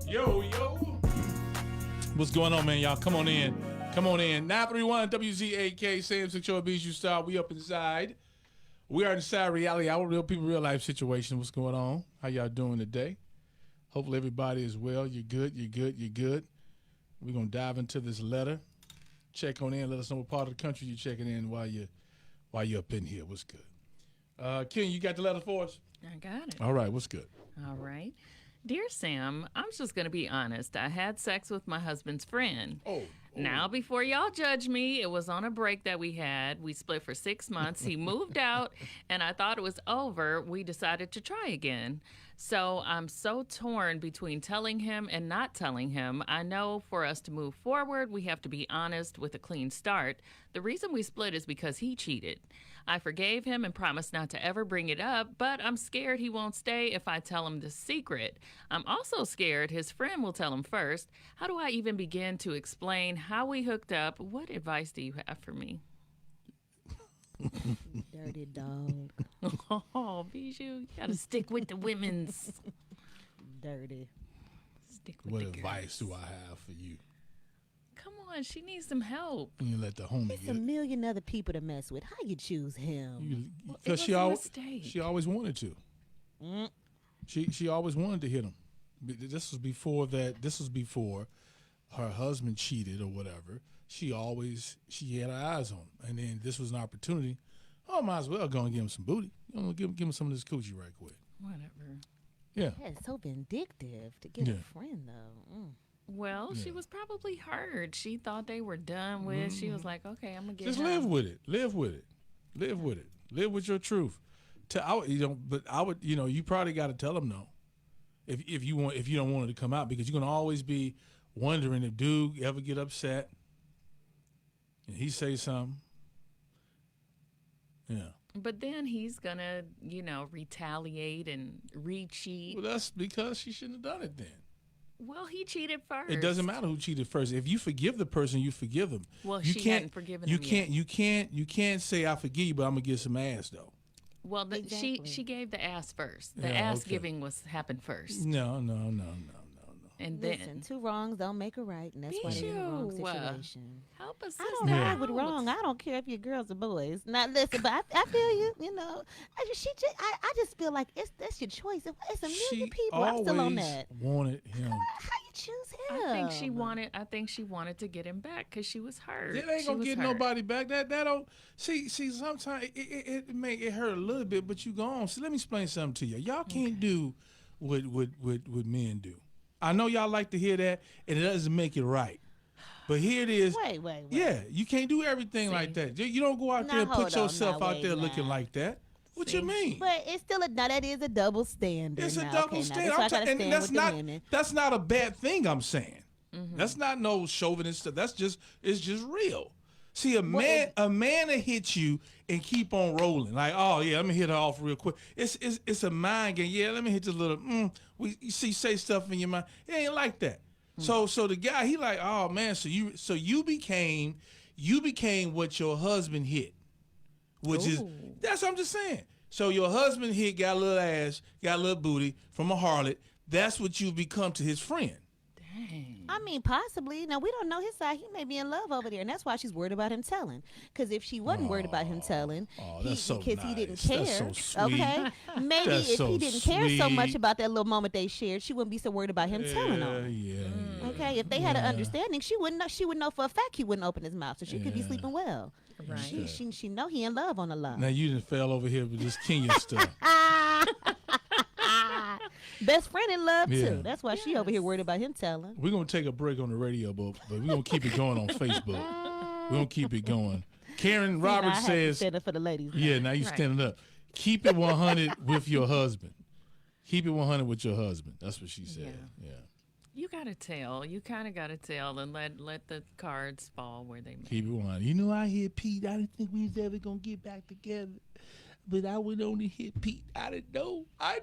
Yo. What's going on, man? Y'all, come on in. 931 WZAK, Sam Sylk Bijou Star. We up inside. We are inside reality, our real people, real life situation. What's going on? How y'all doing today? Hopefully everybody is well. You're good. We're going to dive into this letter. Check on in. Let us know what part of the country you're checking in while you're up in here. What's good? Ken, you got the letter for us? I got it. All right. What's good? All right. Dear Sam, I'm just going to be honest. I had sex with my husband's friend. Oh. Now, before y'all judge me, it was on a break that we had. We split for 6 months. He moved out, and I thought it was over. We decided to try again. So I'm so torn between telling him and not telling him. I know for us to move forward, we have to be honest with a clean start. The reason we split is because he cheated. I forgave him and promised not to ever bring it up, but I'm scared he won't stay if I tell him the secret. I'm also scared his friend will tell him first. How do I even begin to explain how we hooked up? What advice do you have for me? Dirty dog. Oh, Bijou, you gotta stick with the women's. Dirty. Stick with What the advice girls. do I have for you? Come on, she needs some help. You let the homie There's get a it. million other people to mess with. How you choose him? Because It was a mistake. she always wanted to. She always wanted to hit him. This was before her husband cheated or whatever. She had her eyes on him. And then this was an opportunity. Oh, might as well go and give him some booty. Give him some of this coochie right quick. Whatever. Yeah. That's so vindictive to get Yeah. a friend, though. Well, she was probably hurt. She thought they were done with. She was like, okay, I'm going to get Just him. live with it. Live with your truth. You probably got to tell him no. If you don't want it to come out, because you're going to always be wondering if dude ever get upset and he say something. Yeah. But then he's going to, retaliate and re-cheat. Well, that's because she shouldn't have done it then. Well, he cheated first. It doesn't matter who cheated first. If you forgive the person, you forgive them. Well, you she hadn't forgiven him yet. You can't say I forgive you, but I'm gonna get some ass though. Well, Exactly. she gave the ass first. The Yeah, ass okay. giving happened first. No. And then Listen, two wrongs don't make a right, and that's why they're in the wrong situation. help us. I don't ride with wrong. I don't care if you're girls or boys. Now, listen, but I feel you. I just feel like that's your choice. It's a million people. I'm still on that. Wanted him. How you choose him? I think she wanted to get him back because she was hurt. It ain't gonna get nobody back. That don't see. Sometimes it hurt a little bit, but you go on. See, let me explain something to you. Y'all can't do what men do. I know y'all like to hear that, and it doesn't make it right. But here it is. Wait. Yeah, you can't do everything like that. You don't go out there and put yourself out there looking like that. What you mean? But it's still that is a double standard. It's a now. double Okay, standard. Now, that's And that's not a bad thing. I'm saying that's not no chauvinist stuff. It's just real. See, a man will hit you and keep on rolling. Like, oh yeah, let me hit her off real quick. It's a mind game. Yeah, let me hit this little. You say stuff in your mind. It ain't like that. So the guy, he like, oh man. So you became what your husband hit, which is that's what I'm just saying. So your husband got a little ass, got a little booty from a harlot. That's what you become to his friend. Dang. I mean, possibly. Now, we don't know his side. He may be in love over there, and that's why she's worried about him telling. Because if she wasn't worried about him telling, that's so because he didn't nice. care, That's so sweet. okay? Maybe That's if so he didn't care so sweet. much about that little moment they shared, she wouldn't be so worried about him telling her. Yeah. Okay, if they had an understanding, she would know for a fact he wouldn't open his mouth, so she could be Yeah. sleeping well. Right. She know he in love on the line. Now you done fell over here with this Kenya stuff. Best friend in love Yeah. too. That's why she over here worried about him telling. We're gonna take a break on the radio, but we're gonna keep it going on Facebook. We're gonna keep it going. Karen Roberts says, stand up for the ladies. "Yeah, now you Right. standing up. Keep it 100 with your husband. Keep it 100 with your husband." That's what she said. Yeah. You gotta tell. You kind of gotta tell and let the cards fall where they may. Keep it 100. You know, I hear Pete. I didn't think we was ever gonna get back together. but I went on and hit Pete. I didn't know. I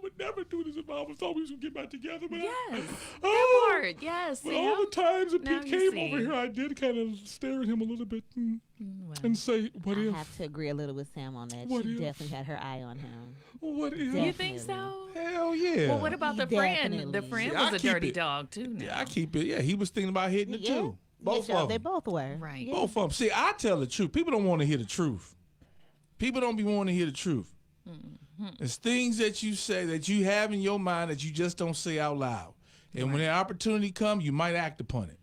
would never do this if I was thought we was going to get back together. But Yes. that part. Yes. But all the times that Now Pete you came see. over here, I did kind of stare at him a little bit and say, what I if? have to agree a little with Sam on that. What She if? definitely had her eye on him. What if? You think so? Hell yeah. Well, what about the friend? Definitely. The friend See, I was a keep dirty it. dog too. Now. Yeah, I keep it. Yeah, he was thinking about hitting it too. Both Yeah, of they them. both were. Right. Yeah. Both of them. See, I tell the truth. People don't want to hear the truth. People don't be wanting to hear the truth. It's things that you say that you have in your mind that you just don't say out loud. And when the opportunity comes, you might act upon it.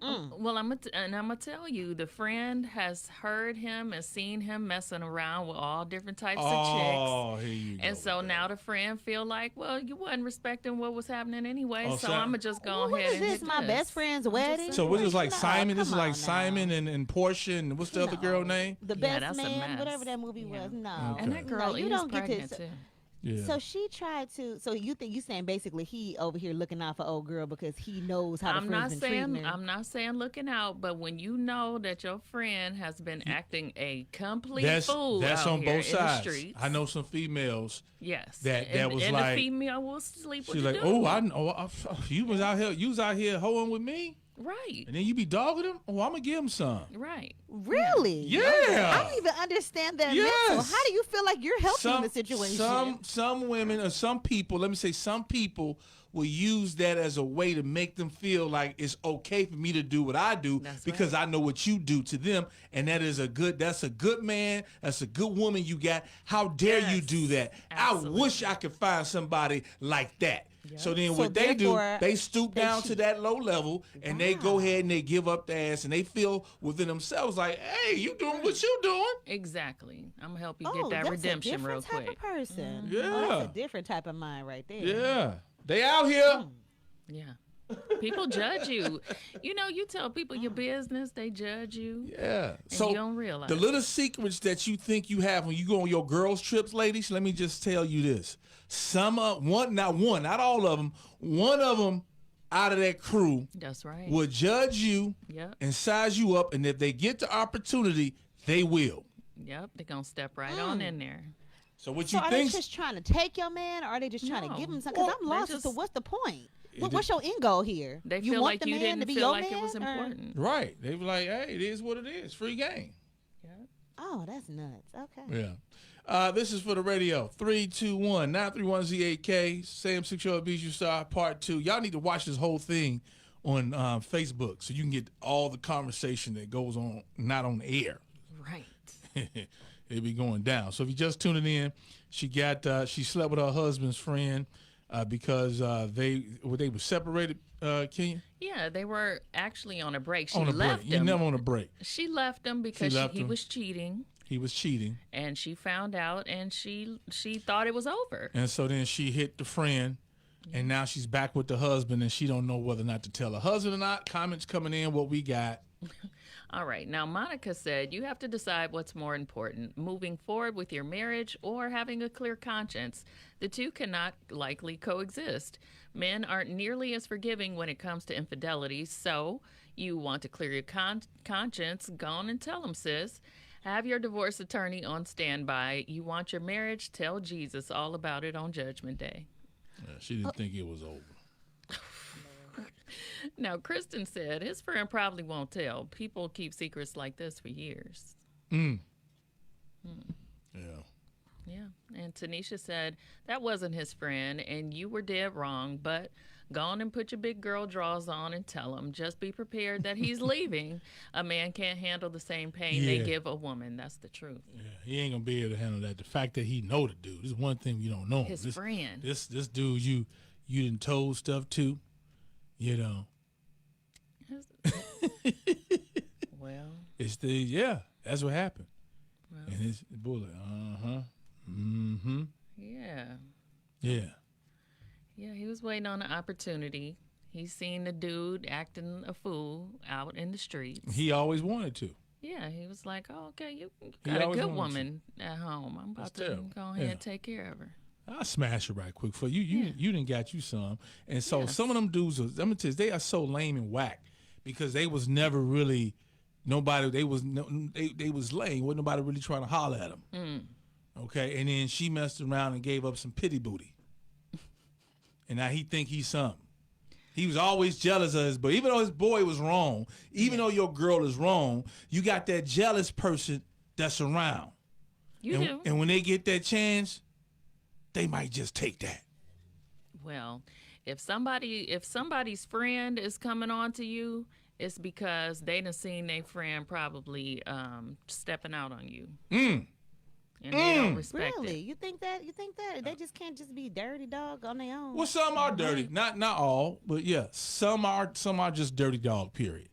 Well, I'm gonna tell you, the friend has heard him and seen him messing around with all different types of chicks. Oh, here you go. And so now the friend feel like, well, you wasn't respecting what was happening anyway, Oh, so so- I'm gonna just go What ahead is and this? hit My this. best friend's wedding? So what is like No, Simon? This is come like on now. Simon and Portia and what's the other girl name? The Yeah, best that's a man, mess. whatever that movie was. No. And that girl no, you is don't get pregnant to. too. Yeah. So she tried to. So you saying basically he over here looking out for old girl because he knows how the I'm not friend's been treating saying her. I'm not saying looking out, but when you know that your friend has been acting a complete that's fool that's out on here both in the sides. streets, I know some females. yes, that and, was and like- the female will sleep with She's the like, dude. oh, I know. You was out here hoeing with me, right, and then you be dogging him. Oh, I'm gonna give him some. right. Really? Yeah. I don't even understand that. Yes. Mental. How do you feel like you're helping in the situation? Some women or some people, let me say some people will use that as a way to make them feel like it's okay for me to do what I do That's because I know what you do to them, and that's a good man, that's a good woman you got. How dare you Yes. do that? Absolutely. I wish I could find somebody like that. So then So what they do, therefore, they stoop they down to cheat. that low level and they go ahead and they give up the ass and they feel within themselves like, hey, you doing what you doing. Exactly. I'm gonna help you Oh, get that that's redemption a different real type quick. of person. Yeah. Oh, that's a different type of mind right there. Yeah. They out here. Yeah. People judge you. You know, you tell people your business, they judge you. Yeah. And So you don't realize the little secrets that you think you have when you go on your girls trips, ladies, let me just tell you this. Not all of them, one of them out of that crew That's right. will judge you Yep. and size you up, and if they get the opportunity, they will. Yep. They're gonna step right on in there. So what So you are they think? just trying to take your man, or are they just trying to No. give him something? Because I'm Well, they lost as to just- what's the point. It What's your end goal here? They you feel want like the you man to didn't be feel your like it man, was or- important. Right. They were like, hey, it is what it is. Free game. Oh, that's nuts. Okay. Yeah. This is for the radio. 321-931-ZAK. Sam 6 Bijou Star Part 2. Y'all need to watch this whole thing on Facebook so you can get all the conversation that goes on, not on the air. Right. It be going down. So if you just tuning in, she slept with her husband's friend because they were separated. Kenya? Yeah, they were actually on a break. She On a left break. You're him. never on a break. She left him because left he him. was cheating, He was cheating. and she found out, and she thought it was over. And so then she hit the friend, and now she's back with the husband, and she don't know whether or not to tell her husband or not. Comments coming in, what we got. All right. Now, Monica said you have to decide what's more important, moving forward with your marriage or having a clear conscience. The two cannot likely coexist. Men aren't nearly as forgiving when it comes to infidelity, so you want to clear your conscience, go on and tell them, sis. Have your divorce attorney on standby. You want your marriage? Tell Jesus all about it on Judgment Day. She didn't think it was over. Now, Kristen said his friend probably won't tell. People keep secrets like this for years. Yeah. Yeah. And Tanisha said that wasn't his friend and you were dead wrong, but go on and put your big girl draws on and tell him. Just be prepared that he's leaving. A man can't handle the same pain they Yeah. give a woman. That's the truth. Yeah, he ain't gonna be able to handle that. The fact that he know the dude, this is one thing we don't know. His this, friend. This dude you done told stuff to, you know. Well, It's that's what happened. And it's the bullet. yeah. Yeah. Yeah, he was waiting on an opportunity. He seen the dude acting a fool out in the streets. He always wanted to. Yeah, he was like, oh, okay, you He got a always good wanted woman at home. I'm about That's to terrible. go ahead Yeah. and take care of her. I'll smash it right quick for you. You didn't got you some. And so Yes. some of them dudes, I'm gonna tell you, they are so lame and whack because they was never really nobody. They was lame. Wasn't nobody really trying to holler at them. Okay, and then she messed around and gave up some pity booty. And now he think he's something. He was always jealous of his boy. Even though his boy was wrong, even though your girl is wrong, you got that jealous person that's around. You do. And when they get that chance, they might just take that. Well, if somebody's friend is coming on to you, it's because they done seen their friend probably stepping out on you. And they don't respect Really? it. You think that? They just can't just be dirty dog on their own? Well, some are dirty. Not all, but yeah, some are just dirty dog, period.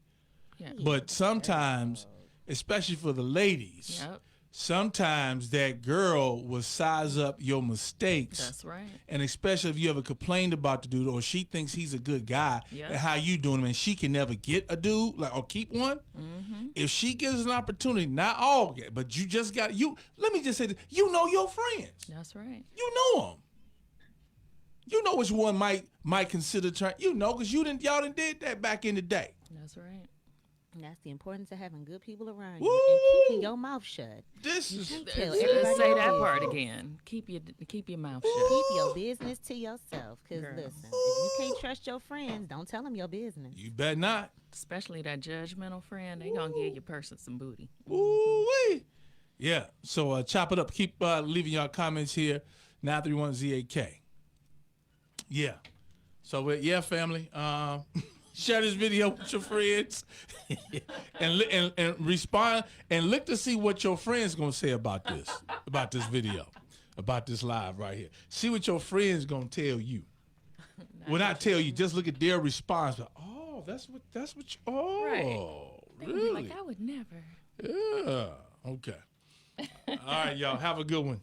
Yeah. But sometimes, especially for the ladies, Yep. sometimes that girl will size up your mistakes. That's right. And especially if you ever complained about the dude or she thinks he's a good guy Yep. and how you doing him and she can never get a dude or keep one. If she gives an opportunity, not all, but you just got let me just say this, you know your friends. That's right. You know them. You know which one might consider trying. You know, because y'all done did that back in the day. That's right. And that's the importance of having good people around Woo! you and keeping your mouth shut. This is Tell Say everybody that your part business. again. Keep your mouth shut. Keep your business to yourself. Because Girl. listen, if you can't trust your friends, don't tell them your business. you better not. Especially that judgmental friend, they gonna give your person some booty. Ooh-wee. Yeah. So chop it up. Keep leaving y'all comments here. 931ZAK. Yeah. So yeah, family. Share this video with your friends and respond and look to see what your friends gonna say about this video, about this live right here. See what your friends gonna tell you. Well, not tell you, just look at their response. Like, oh, that's what you, oh, Right. They gonna be really? like, I would never. Yeah. Okay. All right, y'all. Have a good one.